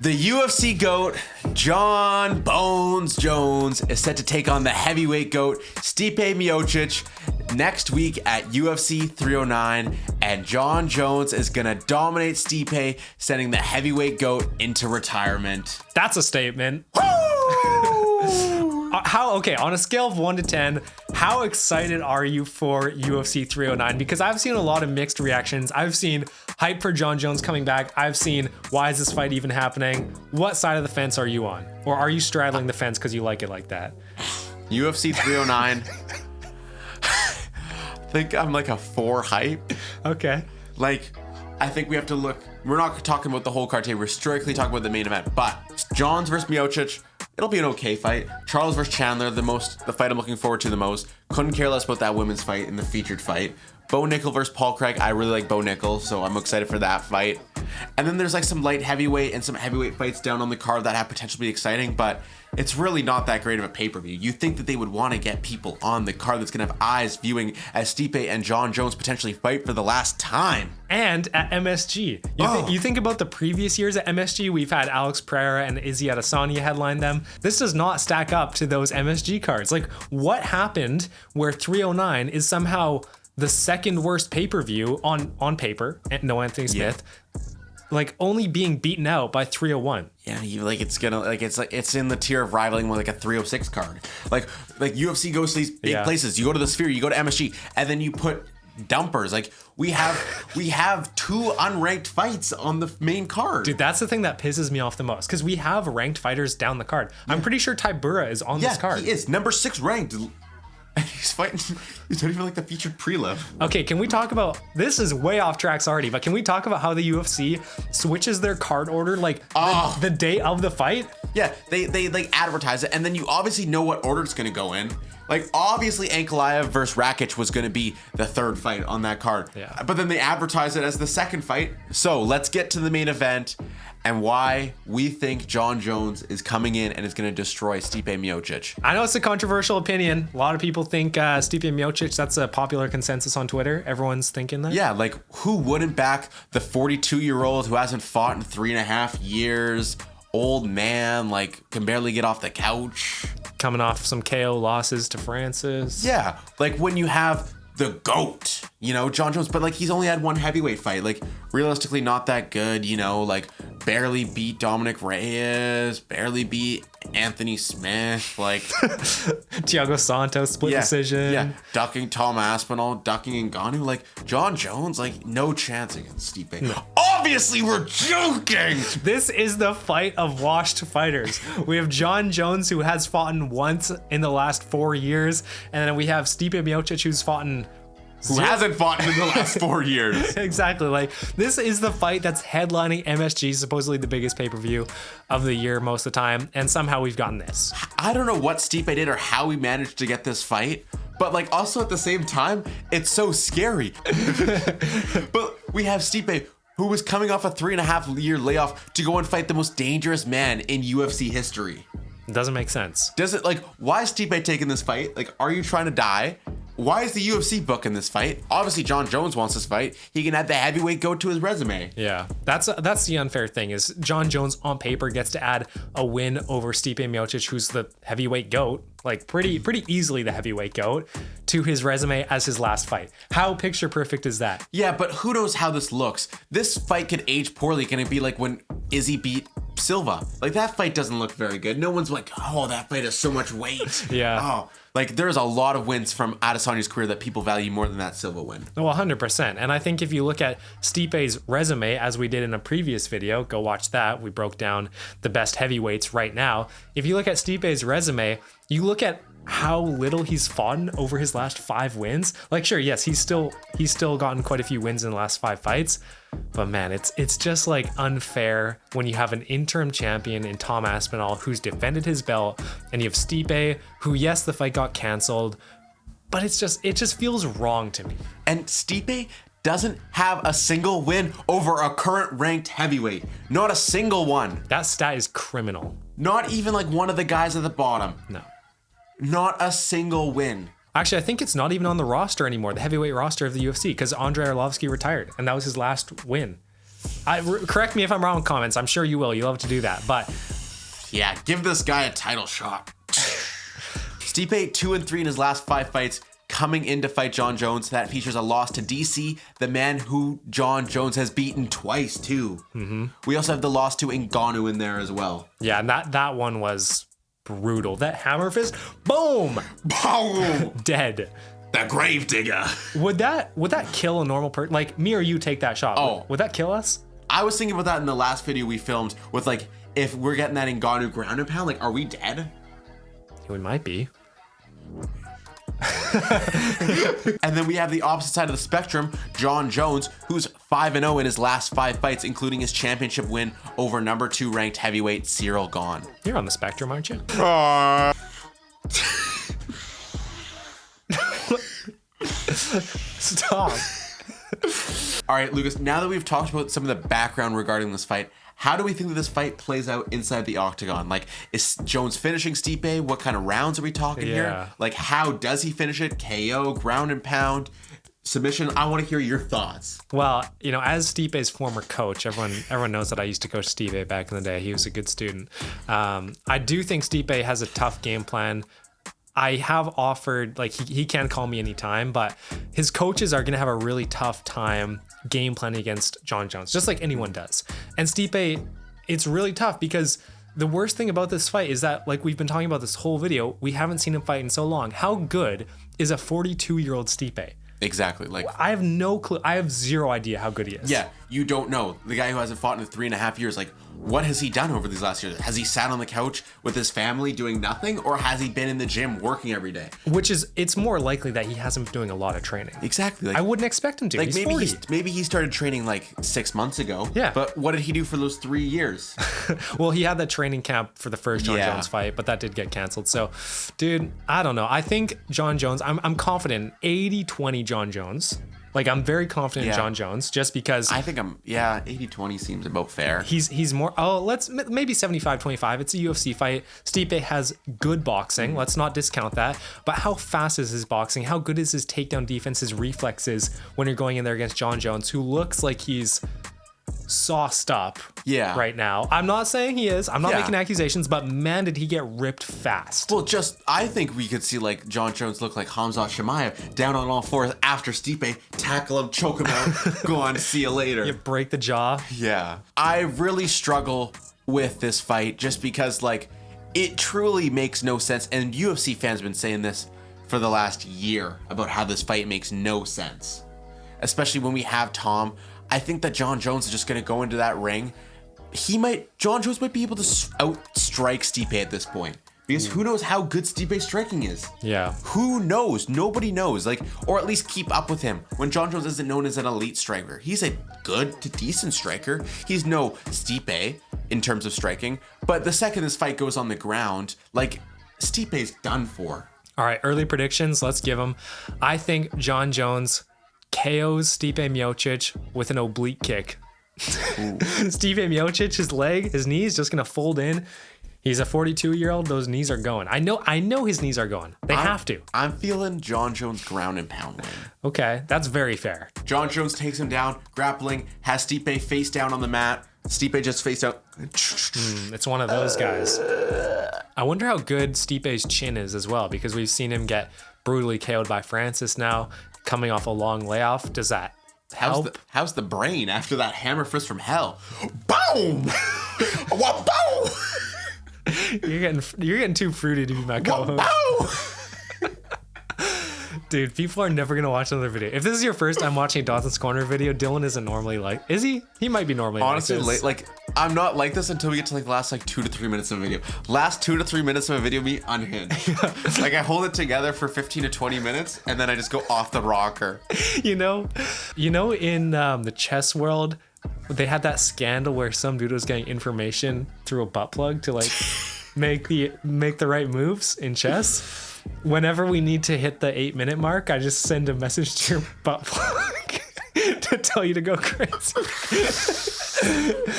The UFC GOAT, John Bones Jones, is set to take on the heavyweight GOAT, Stipe Miocic, next week at UFC 309, and John Jones is going to dominate Stipe, sending the heavyweight GOAT into retirement. That's a statement. Okay, on a scale of 1 to 10, how excited are you for UFC 309? Because I've seen a lot of mixed reactions. I've seen hype for John Jones coming back. I've seen, why is this fight even happening? What side of the fence are you on? Or are you straddling the fence because you like it like that? UFC 309. I think I'm like a 4 hype. Okay. Like, I think we have to look. We're not talking about the whole card today. We're strictly talking about the main event. But Johns versus Miocic, it'll be an okay fight. Charles versus Chandler, the fight I'm looking forward to the most. Couldn't care less about that women's fight in the featured fight. Bo Nickel versus Paul Craig. I really like Bo Nickel, so I'm excited for that fight. And then there's like some light heavyweight and some heavyweight fights down on the card that have potential to be exciting, but it's really not that great of a pay-per-view. You think that they would want to get people on the card that's going to have eyes viewing as Stipe and John Jones potentially fight for the last time. And at MSG. You think about the previous years at MSG, we've had Alex Pereira and Izzy Adesanya headline them. This does not stack up to those MSG cards. Like, what happened where 309 is somehow the second worst pay-per-view on paper, and no Anthony Smith, like only being beaten out by 301. Yeah, it's in the tier of rivaling with like a 306 card. Like UFC goes to these big places. You go to the Sphere, you go to MSG, and then you put dumpers. Like we have 2 unranked fights on the main card. Dude, that's the thing that pisses me off the most, because we have ranked fighters down the card. Yeah. I'm pretty sure Tybura is on this card. He is number 6 ranked. He's fighting. He's not even like the featured pre-live. Okay, can we talk about, this is way off tracks already, but can we talk about how the UFC switches their card order like the day of the fight? Yeah, they like advertise it, and then you obviously know what order it's going to go in. Like, obviously, Ankalaev versus Rakic was going to be the 3rd fight on that card. Yeah. But then they advertise it as the 2nd fight. So let's get to the main event and why we think John Jones is coming in and is going to destroy Stipe Miocic. I know it's a controversial opinion. A lot of people think Stipe Miocic, that's a popular consensus on Twitter. Everyone's thinking that. Yeah, like, who wouldn't back the 42-year-old who hasn't fought in 3.5 years? Old man, like, can barely get off the couch. Coming off some KO losses to Francis. Yeah, like when you have the GOAT, you know, John Jones, but like he's only had 1 heavyweight fight. Like, realistically not that good, you know, like barely beat Dominic Reyes, barely beat Anthony Smith, like Thiago Santos split decision. Yeah, ducking Tom Aspinall, ducking Ngannou. Like, John Jones, like, no chance against Stipe. No. Obviously, we're joking. This is the fight of washed fighters. We have John Jones, who has fought once in the last 4 years, and then we have Stipe Miocic, who's fought hasn't fought in the last 4 years. Exactly. Like, this is the fight that's headlining MSG, supposedly the biggest pay-per-view of the year most of the time, and somehow we've gotten this. I don't know what Stipe did or how he managed to get this fight, but like also at the same time, it's so scary. But we have Stipe, who was coming off a 3.5-year layoff to go and fight the most dangerous man in UFC history. It doesn't make sense. Why is Stipe taking this fight? Like, are you trying to die? Why is the UFC booking this fight? Obviously, John Jones wants this fight. He can add the heavyweight GOAT to his resume. Yeah, that's the unfair thing, is John Jones on paper gets to add a win over Stipe Miocic, who's the heavyweight GOAT, like pretty easily the heavyweight GOAT, to his resume as his last fight. How picture perfect is that? Yeah, but who knows how this looks? This fight could age poorly. Can it be like when Izzy beat Silva? Like, that fight doesn't look very good. No one's like, oh, that fight has so much weight. Yeah. Oh, like, there's a lot of wins from Adesanya's career that people value more than that Silva win. Well, 100%. And I think if you look at Stipe's resume, as we did in a previous video, go watch that. We broke down the best heavyweights right now. If you look at Stipe's resume, you look at how little he's fought over his last 5 wins. Like, sure, yes, he's still gotten quite a few wins in the last 5 fights. But man, it's just like unfair when you have an interim champion in Tom Aspinall who's defended his belt, and you have Stipe, who, yes, the fight got canceled, but it just feels wrong to me. And Stipe doesn't have a single win over a current ranked heavyweight. Not a single one. That stat is criminal. Not even like one of the guys at the bottom. No. Not a single win. Actually, I think it's not even on the roster anymore, the heavyweight roster of the UFC, because Andrei Arlovsky retired, and that was his last win. Correct me if I'm wrong in comments. I'm sure you will. You love to do that. But yeah, give this guy a title shot. Stipe 2-3 in his last 5 fights. Coming in to fight Jon Jones. That features a loss to DC, the man who Jon Jones has beaten twice too. Mm-hmm. We also have the loss to Ngannou in there as well. Yeah, and that one was brutal. That hammer fist, boom, Boom, dead. The Gravedigger. Would that kill a normal person? Like me or you take that shot. Oh. Would that kill us? I was thinking about that in the last video we filmed with like, if we're getting that Ngannou ground and pound, like, are we dead? We might be. And then we have the opposite side of the spectrum, Jon Jones, who's 5-0 in his last 5 fights, including his championship win over number 2 ranked heavyweight Cyril Gane. You're on the spectrum, aren't you? Stop. All right, Lucas, now that we've talked about some of the background regarding this fight, how do we think that this fight plays out inside the octagon? Like, is Jones finishing Stipe? What kind of rounds are we talking here? Like, how does he finish it? KO, ground and pound, submission? I want to hear your thoughts. Well, you know, as Stipe's former coach, everyone knows that I used to coach Stipe back in the day. He was a good student. I do think Stipe has a tough game plan. I have offered, like, he can call me anytime, but his coaches are going to have a really tough time game planning against Jon Jones, just like anyone does. And Stipe, it's really tough because the worst thing about this fight is that, like we've been talking about this whole video, we haven't seen him fight in so long. How good is a 42-year-old Stipe? Exactly. Like, I have no clue. I have zero idea how good he is. Yeah, you don't know. The guy who hasn't fought in 3.5 years, like, what has he done over these last years? Has he sat on the couch with his family doing nothing, or has he been in the gym working every day? Which is, it's more likely that he hasn't been doing a lot of training. Exactly. Like, I wouldn't expect him to. Like, He's 40. maybe he started training like 6 months ago. Yeah. But what did he do for those 3 years? Well, he had that training camp for the first Jon Jones fight, but that did get canceled. So, dude, I don't know. I think Jon Jones, I'm confident 80-20 Jon Jones. Like, I'm very confident in Jon Jones just because I think 80-20 seems about fair. He's more, let's maybe 75-25. It's a UFC fight. Stipe has good boxing. Let's not discount that. But how fast is his boxing? How good is his takedown defense, his reflexes when you're going in there against Jon Jones, who looks like he's sauced up right now? I'm not saying he is. I'm not making accusations, but man, did he get ripped fast. Well, I think we could see like Jon Jones look like Hamza Chimaev down on all fours after Stipe, tackle him, choke him out, go on, see you later. You break the jaw. Yeah. I really struggle with this fight just because, like, it truly makes no sense. And UFC fans have been saying this for the last year about how this fight makes no sense. Especially when we have Tom. I think that Jon Jones is just going to go into that ring. Jon Jones might be able to outstrike Stipe at this point. Because who knows how good Stipe's striking is? Yeah. Who knows? Nobody knows. Like, or at least keep up with him. When Jon Jones isn't known as an elite striker, he's a good to decent striker. He's no Stipe in terms of striking. But the second this fight goes on the ground, like, Stipe's done for. All right, early predictions. Let's give them. I think Jon Jones KOs Stipe Miocic with an oblique kick. Stipe Miocic, his leg, his knees just gonna fold in. He's a 42-year-old. Those knees are going. I know his knees are going. They have to. I'm feeling Jon Jones ground and pound win. Okay, that's very fair. Jon Jones takes him down, grappling, has Stipe face down on the mat. Stipe just face out. It's one of those guys. I wonder how good Stipe's chin is as well, because we've seen him get brutally KO'd by Francis now, coming off a long layoff. Does that help? How's the brain after that hammer fist from hell? Boom! Boom! You're getting too fruity to be my co-host. Dude, people are never gonna watch another video. If this is your first time watching a Dodson's Corner video, Dylan isn't normally like, is he? He might be normally honestly like this. Like, I'm not like this until we get to like the last like 2 to 3 minutes of a video. Last 2 to 3 minutes of a video, me unhinged. Like, I hold it together for 15 to 20 minutes and then I just go off the rocker. You know, in the chess world, they had that scandal where some dude was getting information through a butt plug to like make the right moves in chess. Whenever we need to hit the 8-minute mark, I just send a message to your butt plug to tell you to go crazy.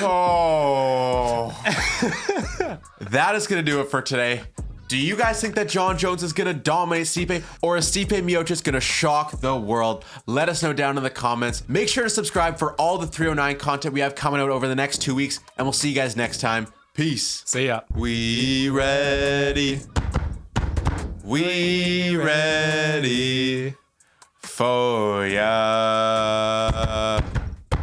Oh. That is going to do it for today. Do you guys think that John Jones is going to dominate Stipe, or is Stipe Miocic going to shock the world? Let us know down in the comments. Make sure to subscribe for all the 309 content we have coming out over the next 2 weeks, and we'll see you guys next time. Peace. See ya. We ready. We ready for ya.